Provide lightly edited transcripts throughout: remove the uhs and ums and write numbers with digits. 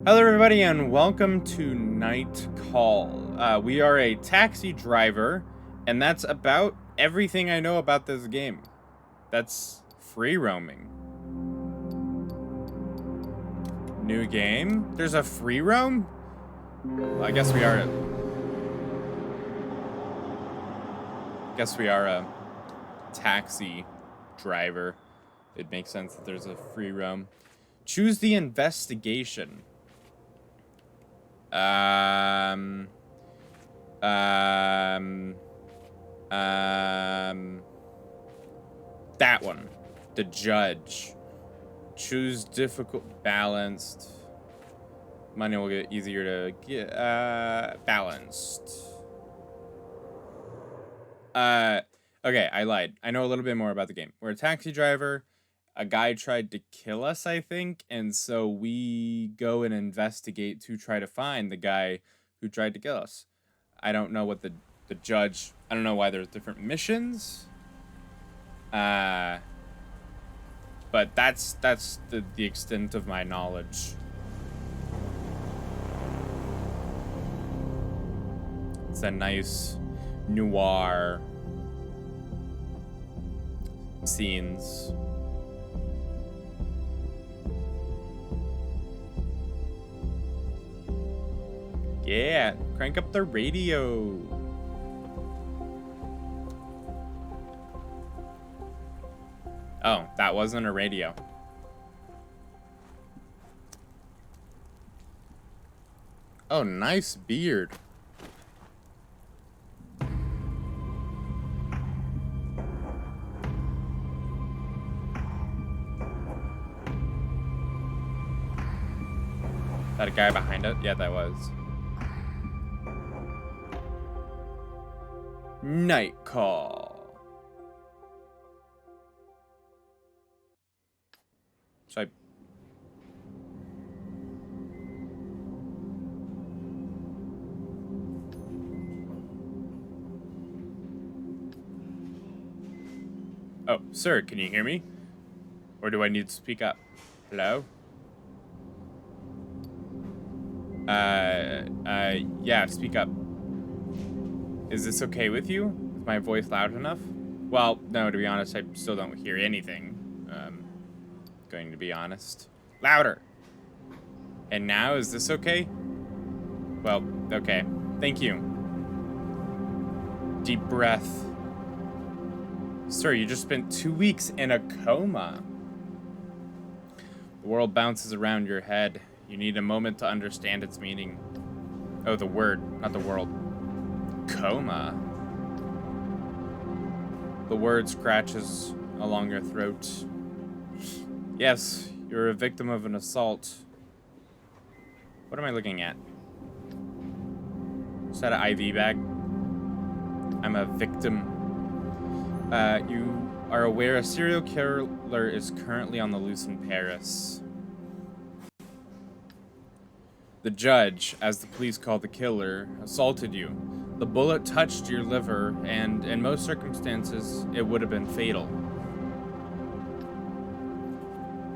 Hello, everybody, and welcome to Night Call. We are a taxi driver, and that's about everything I know about this game. That's free roaming. New game? There's a free roam? Well, I guess we are a taxi driver. It makes sense that there's a free roam. Choose the investigation. That one. The judge. Choose difficult, balanced. Money will get easier to get, balanced. Okay, I lied. I know a little bit more about the game. We're a taxi driver. A guy tried to kill us, I think, and so we go and investigate to try to find the guy who tried to kill us. I don't know what the judge... I don't know why there's different missions. But that's the extent of my knowledge. It's a nice noir scenes. Yeah, crank up the radio. Oh, that wasn't a radio. Oh, nice beard. That a guy behind it? Yeah, that was. Night Call. Should I... Oh, sir, can you hear me? Or do I need to speak up? Hello? Yeah, speak up. Is this okay with you? Is my voice loud enough? Well, no, to be honest, I still don't hear anything. Going to be honest. Louder! And now, is this okay? Well, okay. Thank you. Deep breath. Sir, you just spent 2 weeks in a coma. The world bounces around your head. You need a moment to understand its meaning. Oh, the word, not the world. Coma. The word scratches along your throat. Yes, you're a victim of an assault. What am I looking at? Is that an IV bag? I'm a victim. You are aware a serial killer is currently on the loose in Paris. The judge, as the police call the killer, assaulted you. The bullet touched your liver, and in most circumstances, it would have been fatal.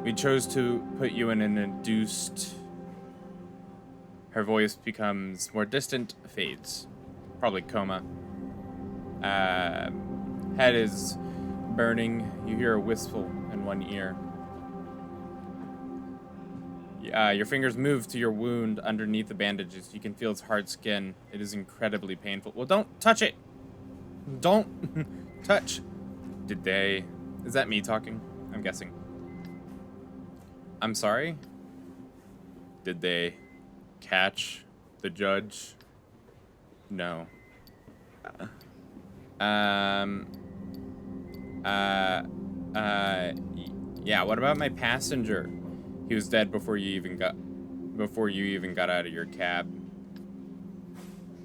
We chose to put you in an induced... Her voice becomes more distant, fades. Probably coma. Head is burning. You hear a whistle in one ear. Your fingers move to your wound underneath the bandages. You can feel its hard skin. It is incredibly painful. Well, don't touch it! Don't touch! Did they... Is that me talking? I'm guessing. I'm sorry? Did they catch the judge? No. Yeah, what about my passenger? He was dead before you even got out of your cab.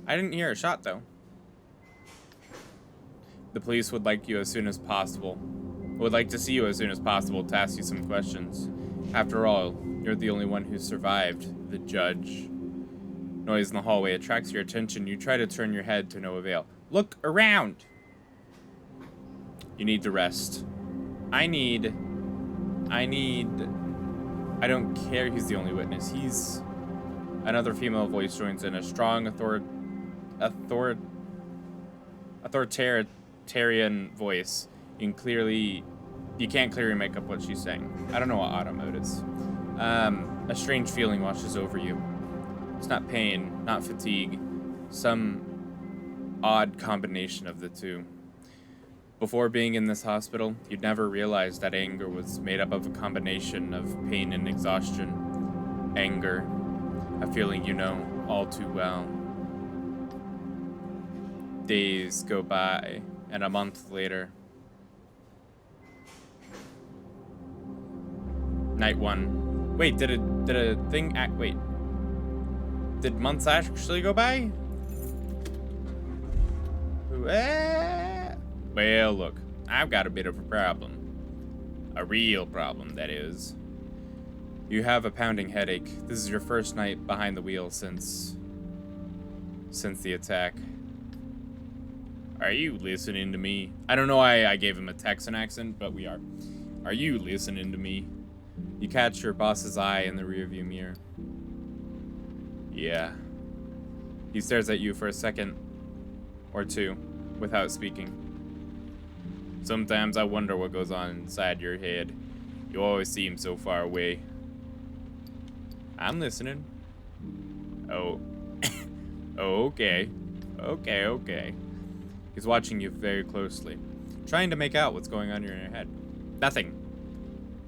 I didn't hear a shot, though. The police would like you as soon as possible. Would like to see you as soon as possible to ask you some questions. After all, you're the only one who survived, the judge. Noise in the hallway attracts your attention. You try to turn your head to no avail. Look around! You need to rest. I don't care he's the only witness. He's Another female voice joins in, a strong authoritarian voice. You can't clearly make up what she's saying. I don't know what auto mode is. A strange feeling washes over you. It's not pain, not fatigue, some odd combination of the two. Before being in this hospital, you'd never realized that anger was made up of a combination of pain and exhaustion. Anger, a feeling you know all too well. Days go by, and a month later. Night 1. Wait, did a thing act? Wait. Did months actually go by? Well, look, I've got a bit of a problem. A real problem, that is. You have a pounding headache. This is your first night behind the wheel since the attack. Are you listening to me? I don't know why I gave him a Texan accent, but we are. Are you listening to me? You catch your boss's eye in the rearview mirror. Yeah. He stares at you for a second or two without speaking. Sometimes I wonder what goes on inside your head. You always seem so far away. I'm listening. Oh. Oh, okay. Okay. He's watching you very closely, trying to make out what's going on in your head. Nothing.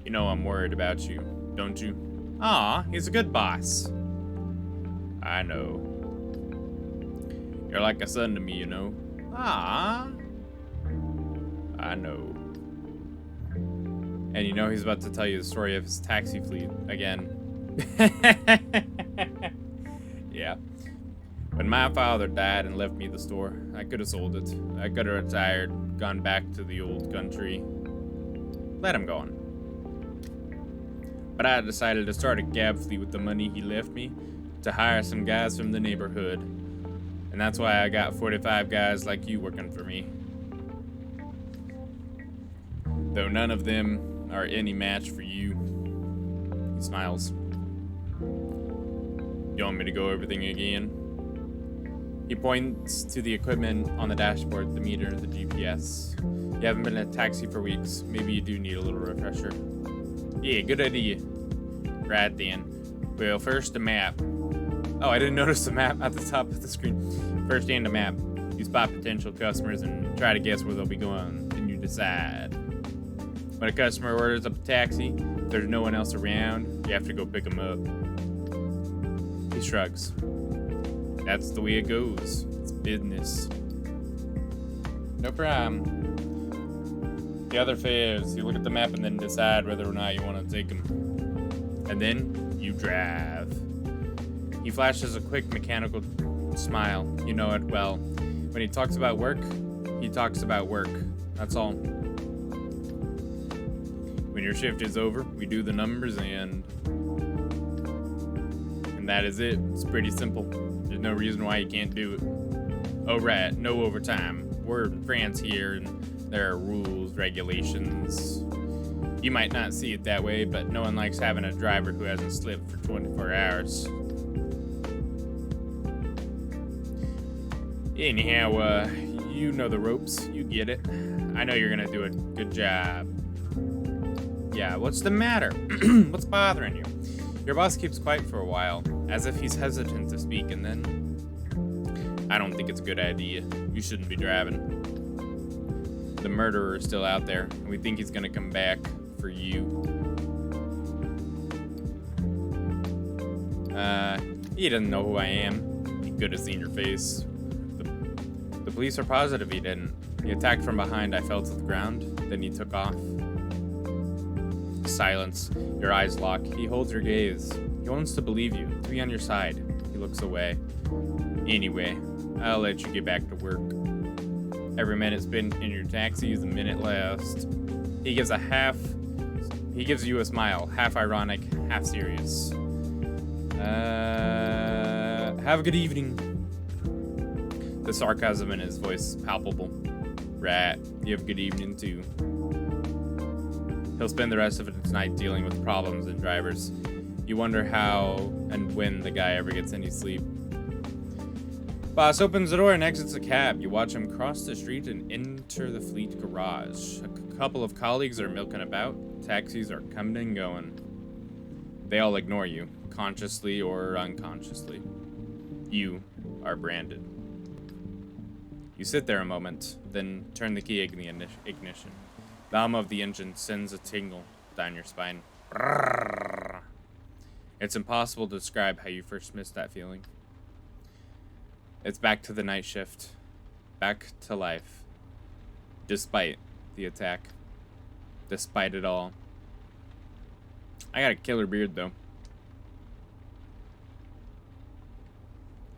You know I'm worried about you, don't you? Aw, he's a good boss. I know. You're like a son to me, you know. Ah, I know. And you know he's about to tell you the story of his taxi fleet again. Yeah. When my father died and left me the store, I could have sold it. I could have retired, gone back to the old country. Let him go on. But I decided to start a gab fleet with the money he left me to hire some guys from the neighborhood. And that's why I got 45 guys like you working for me. Though none of them are any match for you. He smiles. You want me to go over everything again? He points to the equipment on the dashboard, the meter, the GPS. You haven't been in a taxi for weeks. Maybe you do need a little refresher. Yeah, good idea. Right then. Well, first the map. Oh, I didn't notice the map at the top of the screen. First and the map. You spot potential customers and try to guess where they'll be going. Then you decide. When a customer orders up a taxi, if there's no one else around, you have to go pick them up. He shrugs. That's the way it goes. It's business. No problem. The other fares, you look at the map and then decide whether or not you want to take them. And then you drive. He flashes a quick mechanical smile. You know it well. When he talks about work, he talks about work. That's all. When your shift is over, we do the numbers and that is it. It's pretty simple. There's no reason why you can't do it. Oh, right, no overtime. We're in France here, and there are rules, regulations. You might not see it that way, but no one likes having a driver who hasn't slept for 24 hours. Anyhow, you know the ropes. You get it. I know you're gonna do a good job. Yeah, what's the matter? What's bothering you? Your boss keeps quiet for a while, as if he's hesitant to speak, and then... I don't think it's a good idea. You shouldn't be driving. The murderer is still out there, and we think he's gonna come back for you. He doesn't know who I am. He could have seen your face. The police are positive he didn't. He attacked from behind. I fell to the ground, then he took off. Silence. Your eyes lock. He holds your gaze. He wants to believe you, to be on your side. He looks away. Anyway, I'll let you get back to work. Every minute spent in your taxi is a minute lost. He gives you a smile, half ironic, half serious. Have a good evening. The sarcasm in his voice is palpable. Right, you have a good evening too. He'll spend the rest of his night dealing with problems and drivers. You wonder how and when the guy ever gets any sleep. Boss opens the door and exits the cab. You watch him cross the street and enter the fleet garage. A couple of colleagues are milking about. Taxis are coming and going. They all ignore you, consciously or unconsciously. You are branded. You sit there a moment, then turn the key in the ignition. The hum of the engine sends a tingle down your spine. It's impossible to describe how you first missed that feeling. It's back to the night shift. Back to life. Despite the attack. Despite it all. I got a killer beard, though.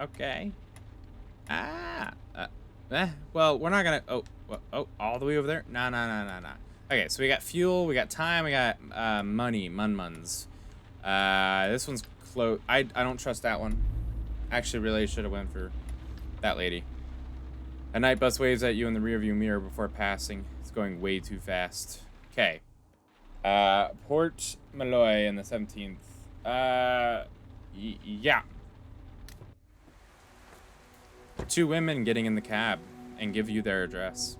Okay. Well, we're not gonna... Oh, all the way over there? No. Okay, so we got fuel, we got time, we got money, muns. This one's close. I don't trust that one. Actually, really should have went for that lady. A night bus waves at you in the rearview mirror before passing. It's going way too fast. Okay. Port Malloy in the 17th. Yeah. Two women getting in the cab and give you their address.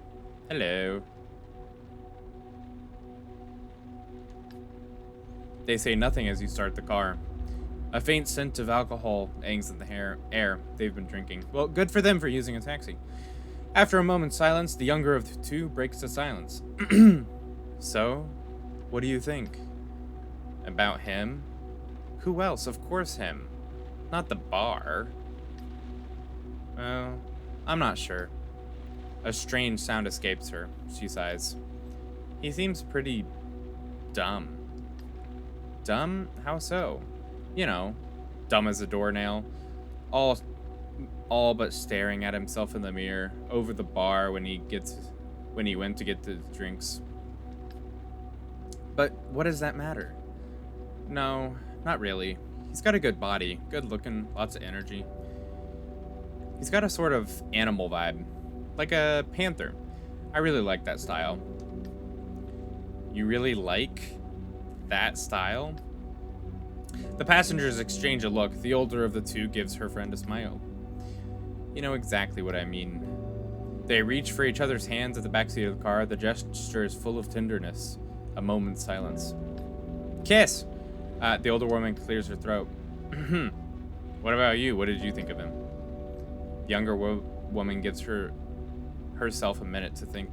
Hello. They say nothing as you start the car. A faint scent of alcohol hangs in the air. They've been drinking. Well, good for them for using a taxi. After a moment's silence, the younger of the two breaks the silence. So, what do you think? About him? Who else? Of course him. Not the bar. Well, I'm not sure. A strange sound escapes her. She sighs. He seems pretty dumb. Dumb? How so? You know, dumb as a doornail. All but staring at himself in the mirror over the bar when he went to get the drinks. But what does that matter? No, not really. He's got a good body, good looking, lots of energy. He's got a sort of animal vibe, like a panther. I really like that style. You really like that style? The passengers exchange a look. The older of the two gives her friend a smile. You know exactly what I mean. They reach for each other's hands at the backseat of the car. The gesture is full of tenderness. A moment's silence. Kiss! The older woman clears her throat. What about you? What did you think of him? The younger woman gives herself a minute to think.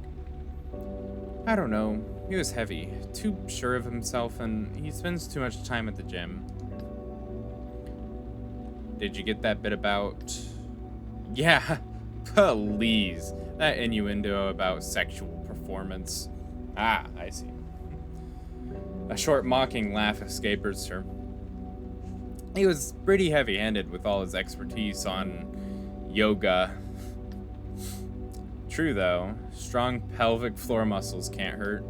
I don't know. He was heavy, too sure of himself, and he spends too much time at the gym. Did you get that bit about... Yeah, please. That innuendo about sexual performance. Ah, I see. A short mocking laugh escapes her. He was pretty heavy-handed with all his expertise on yoga. True, though. Strong pelvic floor muscles can't hurt.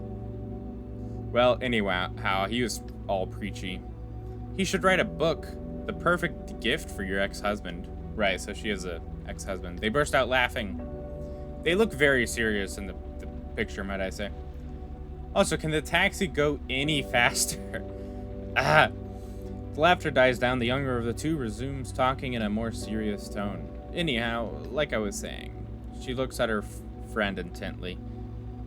Well, anyway, he was all preachy. He should write a book. The perfect gift for your ex-husband. Right, so she has a ex-husband. They burst out laughing. They look very serious in the picture, might I say. Also, can the taxi go any faster? The laughter dies down. The younger of the two resumes talking in a more serious tone. Anyhow, like I was saying, she looks at her friend intently.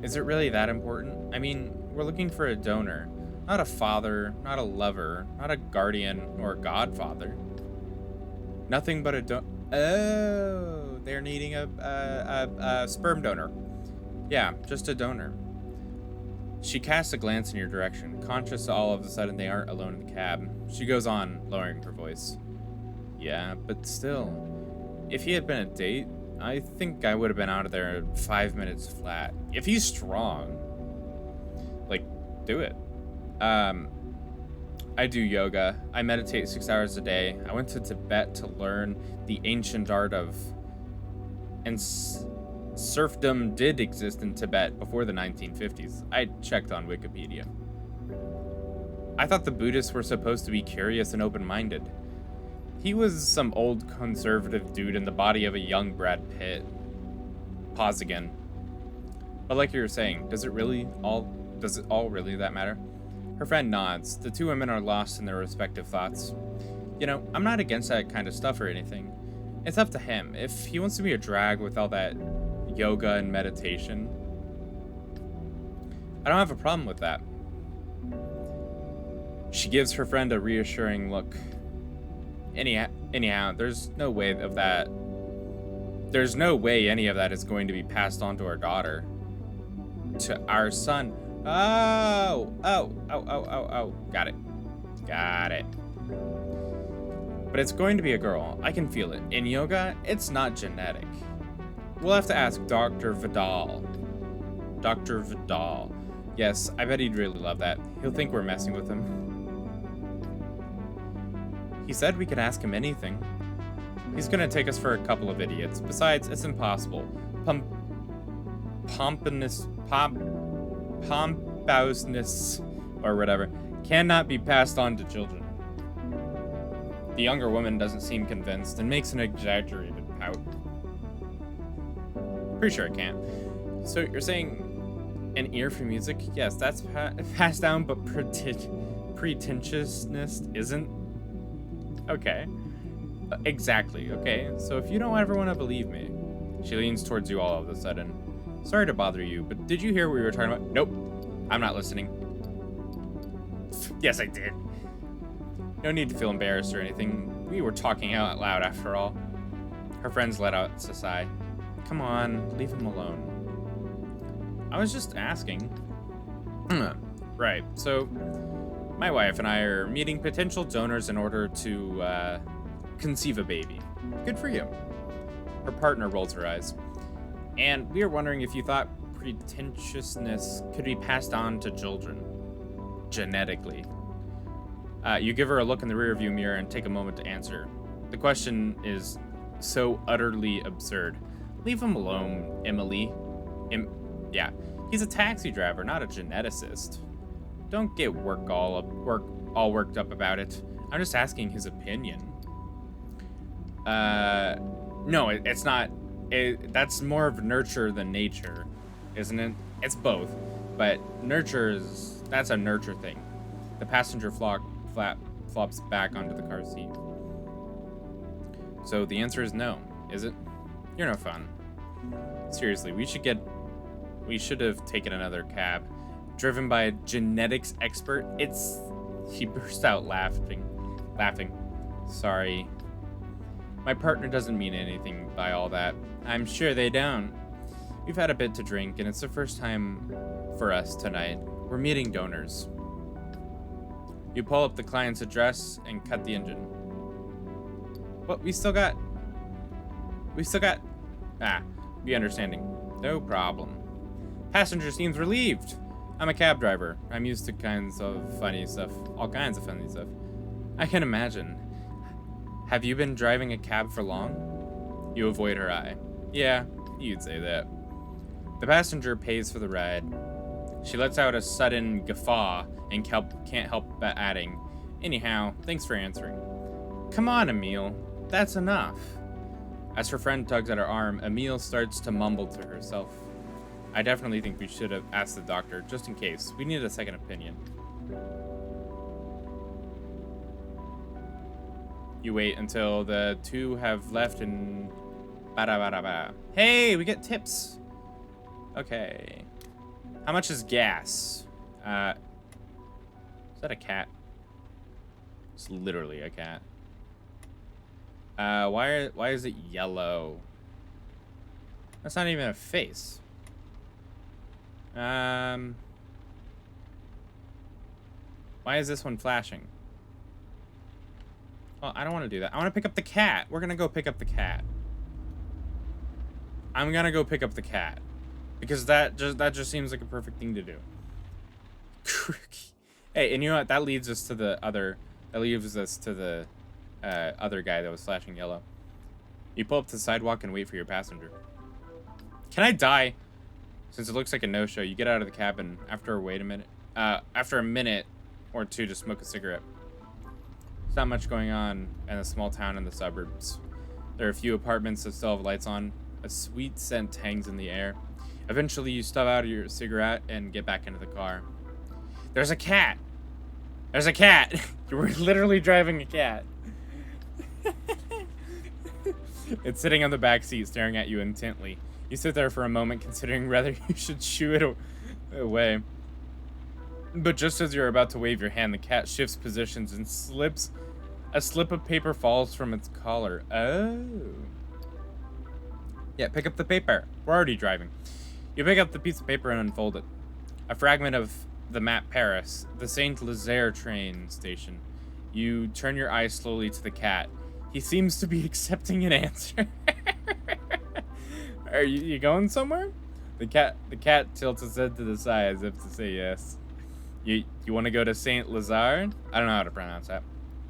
Is it really that important? I mean, we're looking for a donor. Not a father, not a lover, not a guardian or a godfather. Nothing but a Oh, they're needing a sperm donor. Yeah, just a donor. She casts a glance in your direction, conscious all of a sudden they aren't alone in the cab. She goes on, lowering her voice. Yeah, but still, if he had been a date, I think I would have been out of there in 5 minutes flat. If he's strong, like, do it. I do yoga. I meditate 6 hours a day. I went to Tibet to learn the ancient art of... And serfdom did exist in Tibet before the 1950s. I checked on Wikipedia. I thought the Buddhists were supposed to be curious and open-minded. He was some old conservative dude in the body of a young Brad Pitt. Pause again. But like you were saying, does it all really that matter? Her friend nods. The two women are lost in their respective thoughts. You know, I'm not against that kind of stuff or anything. It's up to him. If he wants to be a drag with all that yoga and meditation, I don't have a problem with that. She gives her friend a reassuring look. Anyhow, there's no way any of that is going to be passed on to our daughter. To our son. Oh. Got it. But it's going to be a girl. I can feel it. In yoga, it's not genetic. We'll have to ask Dr. Vidal. Dr. Vidal. Yes, I bet he'd really love that. He'll think we're messing with him. He said we could ask him anything. He's gonna take us for a couple of idiots. Besides, it's impossible. Pompousness, or whatever, cannot be passed on to children. The younger woman doesn't seem convinced and makes an exaggerated pout. Pretty sure it can't. So you're saying an ear for music? Yes, that's passed down, but pretentiousness isn't? Okay. Exactly, okay? So if you don't ever want to believe me. She leans towards you all of a sudden. Sorry to bother you, but did you hear what we were talking about? Nope. I'm not listening. Yes, I did. No need to feel embarrassed or anything. We were talking out loud after all. Her friends let out a sigh. Come on, leave him alone. I was just asking. Right, so my wife and I are meeting potential donors in order to conceive a baby. Good for you. Her partner rolls her eyes. And we are wondering if you thought pretentiousness could be passed on to children. Genetically. You give her a look in the rearview mirror and take a moment to answer. The question is so utterly absurd. Leave him alone, Emily. Yeah, he's a taxi driver, not a geneticist. Don't get all worked up about it. I'm just asking his opinion. No, it's not. That's more of nurture than nature, isn't it? It's both, but that's a nurture thing. The passenger flops back onto the car seat. So the answer is no, is it? You're no fun. Seriously, we should have taken another cab. Driven by a genetics expert. She burst out laughing. Sorry. My partner doesn't mean anything by all that. I'm sure they don't. We've had a bit to drink, and it's the first time for us tonight. We're meeting donors. You pull up the client's address and cut the engine. What? We still got... Be understanding. No problem. Passenger seems relieved. I'm a cab driver. I'm used to all kinds of funny stuff. I can imagine. Have you been driving a cab for long? You avoid her eye. Yeah, you'd say that. The passenger pays for the ride. She lets out a sudden guffaw and can't help but adding, anyhow, thanks for answering. Come on, Emile. That's enough. As her friend tugs at her arm, Emile starts to mumble to herself. I definitely think we should have asked the doctor, just in case. We need a second opinion. You wait until the two have left and... Ba-da-ba-da-ba. Hey, we get tips. Okay. How much is gas? Is that a cat? It's literally a cat. Why is it yellow? That's not even a face. Why is this one flashing? Well, I don't want to do that. I want to pick up the cat. We're gonna go pick up the cat. I'm gonna go pick up the cat. Because that just seems like a perfect thing to do. Hey, and you know what? That leads us to the other guy that was flashing yellow. You pull up to the sidewalk and wait for your passenger. Can I die? Since it looks like a no-show, you get out of the cabin after a minute or two to smoke a cigarette. There's not much going on in a small town in the suburbs. There are a few apartments that still have lights on. A sweet scent hangs in the air. Eventually, you stub out your cigarette and get back into the car. There's a cat! There's a cat. You were literally driving a cat. It's sitting on the back seat, staring at you intently. You sit there for a moment, considering whether you should shoo it away. But just as you're about to wave your hand, the cat shifts positions and slips. A slip of paper falls from its collar. Oh. Yeah, pick up the paper. We're already driving. You pick up the piece of paper and unfold it. A fragment of the map Paris, the Saint-Lazare train station. You turn your eyes slowly to the cat. He seems to be accepting an answer. Are you going somewhere? The cat tilts its head to the side as if to say yes. You want to go to Saint-Lazare? I don't know how to pronounce that.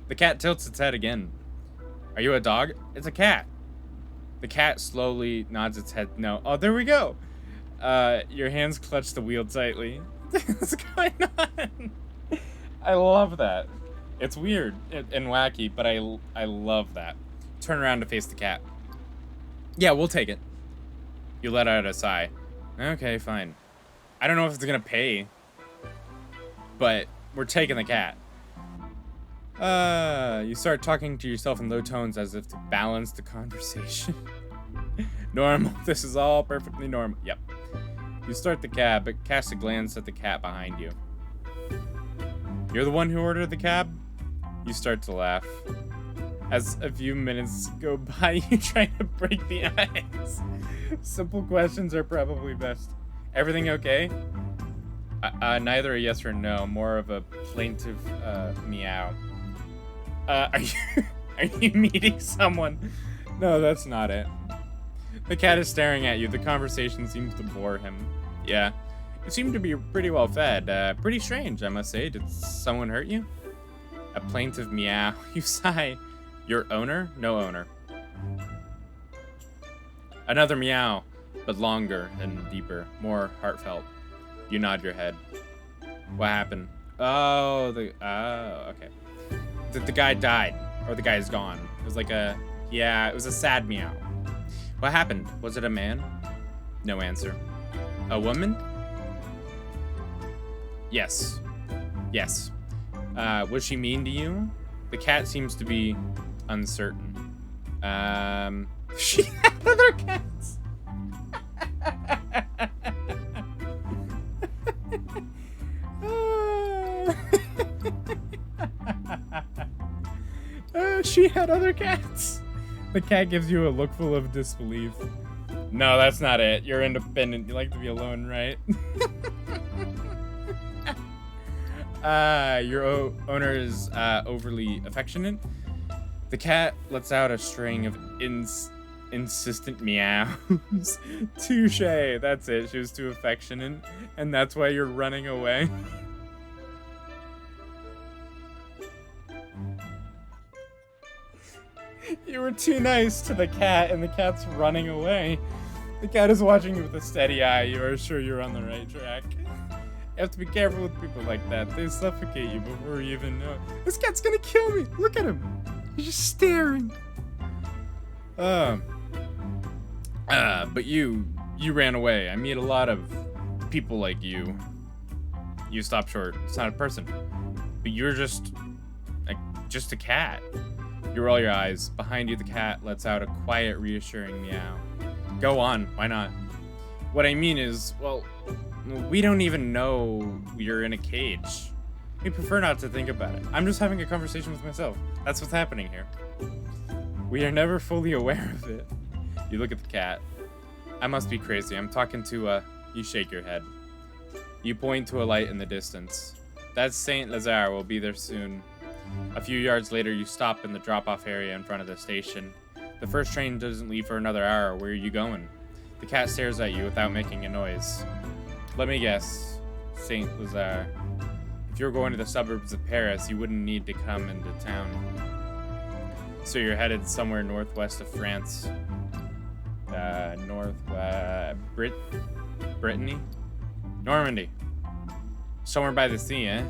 The cat tilts its head again. Are you a dog? It's a cat. The cat slowly nods its head no. Oh, there we go. Your hands clutch the wheel tightly. What's going on? I love that. It's weird and wacky, but I love that. Turn around to face the cat. Yeah, we'll take it. You let out a sigh. Okay, fine. I don't know if it's gonna pay, but we're taking the cat. You start talking to yourself in low tones as if to balance the conversation. Normal. This is all perfectly normal. Yep. You start the cab, but cast a glance at the cat behind you. You're the one who ordered the cab? You start to laugh. As a few minutes go by, you try to break the ice. Simple questions are probably best. Everything okay? Neither a yes or no, more of a plaintive meow. Are you meeting someone? No, that's not it. The cat is staring at you. The conversation seems to bore him. Yeah. You seem to be pretty well fed. Pretty strange, I must say. Did someone hurt you? A plaintive meow. You sigh. Your owner? No owner. Another meow, but longer and deeper, more heartfelt. You nod your head. What happened? Oh, okay. The guy died, or the guy's gone. It was like it was a sad meow. What happened? Was it a man? No answer. A woman? Yes. Yes. Was she mean to you? The cat seems to be uncertain. She had other cats. She had other cats. The cat gives you a look full of disbelief. No, that's not it. You're independent. You like to be alone, right? Your owner is overly affectionate. The cat lets out a string of insistent meows. Touche. That's it. She was too affectionate, and that's why you're running away. You were too nice to the cat, and the cat's running away. The cat is watching you with a steady eye. You are sure you're on the right track. You have to be careful with people like that. They suffocate you before you even know. This cat's gonna kill me. Look at him. He's just staring. But you ran away. I meet a lot of people like you. You stop short. It's not a person. But you're just a cat. You roll your eyes. Behind you, the cat lets out a quiet, reassuring meow. Go on. Why not? What I mean is, well, we don't even know you're in a cage. We prefer not to think about it. I'm just having a conversation with myself. That's what's happening here. We are never fully aware of it. You look at the cat. I must be crazy. I'm talking to You shake your head. You point to a light in the distance. That's Saint-Lazare. We'll be there soon. A few yards later, you stop in the drop-off area in front of the station. The first train doesn't leave for another hour. Where are you going? The cat stares at you without making a noise. Let me guess. Saint-Lazare. If you're going to the suburbs of Paris, you wouldn't need to come into town. So you're headed somewhere northwest of France. Brittany? Normandy. Somewhere by the sea, eh?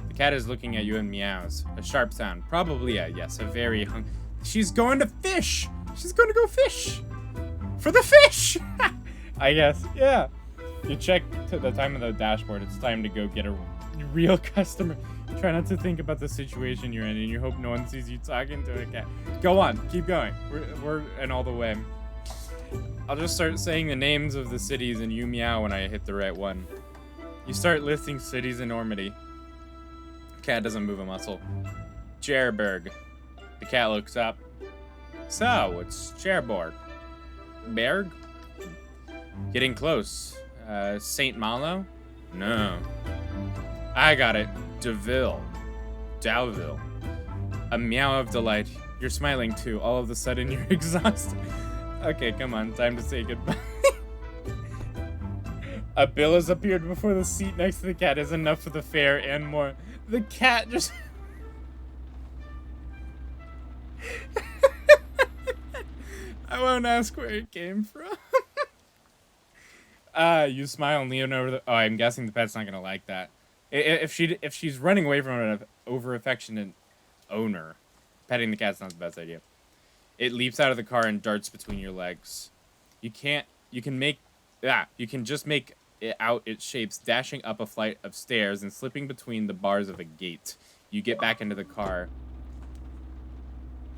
The cat is looking at you and meows. A sharp sound. Probably a very She's going to fish! She's going to go fish! For the fish! I guess, yeah. You check to the time of the dashboard. It's time to go get a real customer. Try not to think about the situation you're in, and you hope no one sees you talking to a cat. Go on, keep going. We're in all the way. I'll just start saying the names of the cities, and you meow when I hit the right one. You start listing cities in Normandy. Cat doesn't move a muscle. Cherbourg. The cat looks up. So, it's Cherbourg. Berg? Getting close. St. Malo? No. I got it. Deauville. Deauville. A meow of delight. You're smiling too. All of a sudden, you're exhausted. Okay, come on. Time to say goodbye. A bill has appeared before the seat next to the cat. Is enough for the fare and more. The cat just... I won't ask where it came from. You smile and lean over the... Oh, I'm guessing the pet's not gonna like that. If she's running away from an over-affectionate owner, petting the cat's not the best idea. It leaps out of the car and darts between your legs. You can just make it out its shapes, dashing up a flight of stairs and slipping between the bars of a gate. You get back into the car.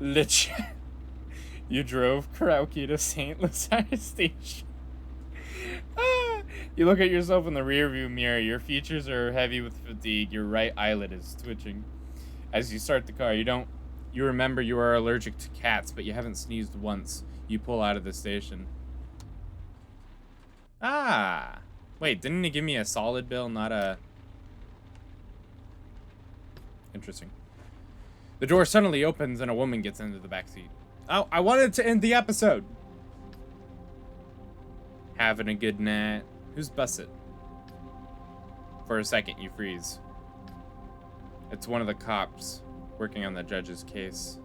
You drove karaoke to St. Lazare Station. You look at yourself in the rearview mirror. Your features are heavy with fatigue. Your right eyelid is twitching. As you start the car, you remember you are allergic to cats, but you haven't sneezed once. You pull out of the station. Ah! Wait, didn't he give me a solid bill, not a... Interesting. The door suddenly opens and a woman gets into the backseat. Oh, I wanted to end the episode. Having a good night. Who's Busset? For a second, you freeze. It's one of the cops working on the judge's case.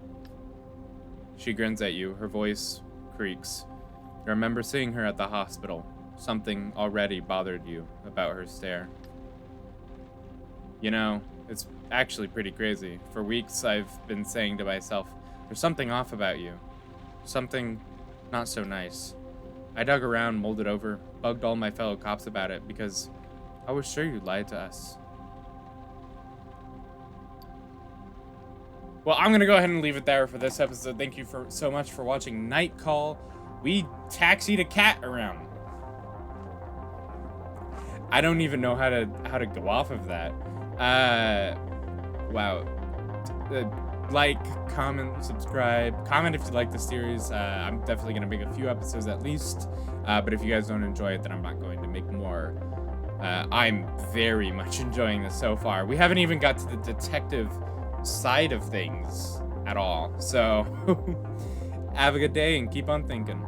She grins at you. Her voice creaks. You remember seeing her at the hospital. Something already bothered you about her stare. You know, it's actually pretty crazy. For weeks, I've been saying to myself, there's something off about you. Something not so nice. I dug around, mulled it over, bugged all my fellow cops about it because I was sure you lied to us. Well, I'm going to go ahead and leave it there for this episode. Thank you so much for watching Night Call. We taxied a cat around. I don't even know how to go off of that. Wow. Like, comment, subscribe. Comment if you like the series. I'm definitely going to make a few episodes at least. But if you guys don't enjoy it, then I'm not going to make more. I'm very much enjoying this so far. We haven't even got to the detective side of things at all. So, have a good day and keep on thinking.